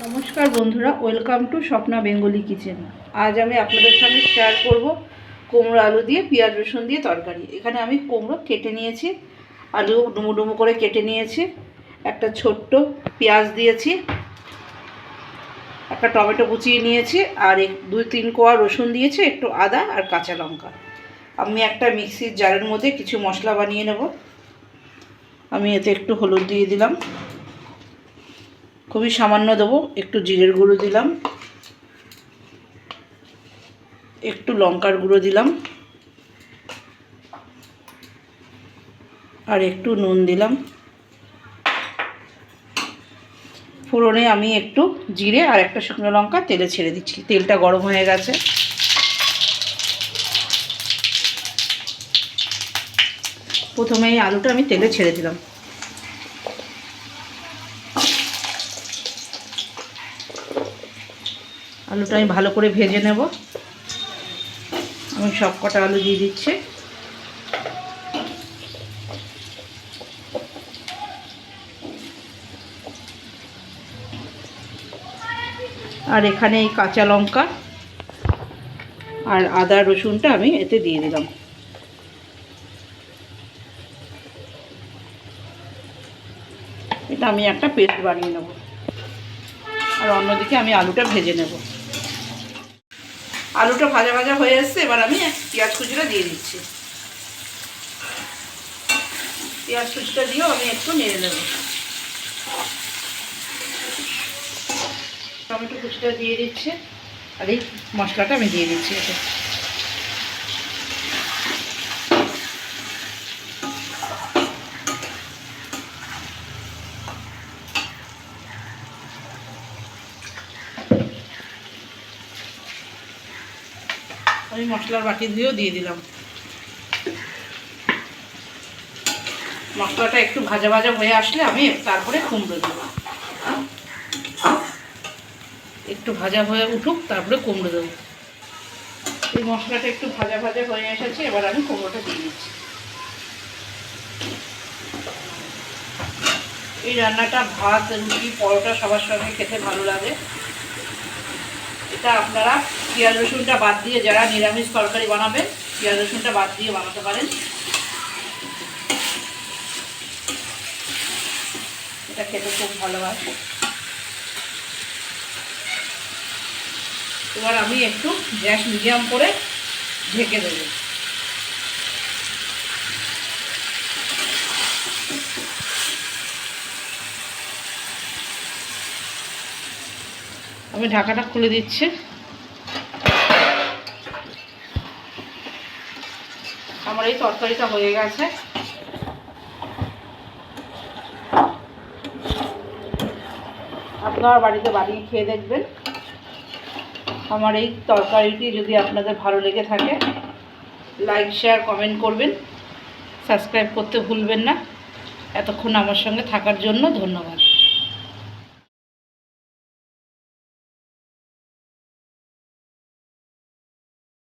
নমস্কার বন্ধুরা, welcome to Swapna Bengali kitchen. আজ আমি আপনাদের সঙ্গে শেয়ার করব কুমড়ো আলু দিয়ে পেঁয়াজ রসুন দিয়ে তরকারি। এখানে আমি কুমড়ো কেটে নিয়েছি, আলু ডুমো ডুমো করে কেটে নিয়েছি, একটা ছোট্ট পেঁয়াজ দিয়েছি, একটা টমেটো কুচিয়ে নিয়েছি, আর 2-3 কোয়া রসুন দিয়েছি, একটু আদা আর কাঁচা লঙ্কা। আমি একটা মিক্সির জারের মধ্যে কিছু মশলা বানিয়ে নেব। আমি এতে একটু হলুদ দিয়ে দিলাম, খুবই সামান্য দেবো, একটু জিরের গুঁড়ো দিলাম, একটু লঙ্কার গুঁড়ো দিলাম, আর একটু নুন দিলাম। ফোড়নে আমি একটু জিরে আর একটা শুকনো লঙ্কা তেলে ছেড়ে দিচ্ছি। তেলটা গরম হয়ে গেছে। প্রথমে এই আলুটা আমি তেলে ছেড়ে দিলাম। আলুটা আমি ভালো করে ভেজে নেব। আমি সব কটা আলু দিয়ে দিচ্ছি। আর এখানে এই কাঁচা লঙ্কা আর আদা রসুনটা আমি এতে দিয়ে দিলাম। এটা আমি একটা পেস্ট বানিয়ে নেব। আর অন্যদিকে আমি আলুটা ভেজে নেব। আলুটা ভাজা ভাজা হয়ে এসছে, এবার আমি পেঁয়াজ কুচিটা দিয়ে দিচ্ছি। পেঁয়াজ কুচিটা দিয়েও আমি একটু নেড়ে নেব। টমেটো কুচিটা দিয়ে দিচ্ছি, আর এই মশলাটা আমি দিয়ে দিচ্ছি এতে। আমি মশলার বাটি দিয়েও দিয়ে দিলাম। মশলাটা একটু ভাজা ভাজা হয়ে আসলে আমি তারপরে কুমড়ো দেবো। একটু ভাজা হয়ে উঠুক, তারপরে কুমড়ো দেবো। এই মশলাটা একটু ভাজা ভাজা হয়ে এসেছে, এবার আমি কুমড়োটা দিয়ে দিচ্ছি। এই রান্নাটা ভাত, রুটি, পরোটা সবার সঙ্গে খেতে ভালো লাগে। এটা আপনারা পেঁয়াজ রসুনটা বাদ দিয়ে, যারা নিরামিষ তরকারি বানাবেন, পেঁয়াজ রসুনটা বাদ দিয়ে বানাতে পারেন। এটা খেতে খুব ভালো হয়। এবার আমি একটু গ্যাস মিডিয়াম করে ঢেকে দেব। আমি ঢাকাটা খুলে দিচ্ছি। আমার এই তরকারিটা হয়ে গেছে। আপনারা বাড়িতে বানিয়ে খেয়ে দেখবেন। আমার এই তরকারিটি যদি আপনাদের ভালো লেগে থাকে, লাইক শেয়ার কমেন্ট করবেন, সাবস্ক্রাইব করতে ভুলবেন না। এতক্ষণ আমার সঙ্গে থাকার জন্য ধন্যবাদ।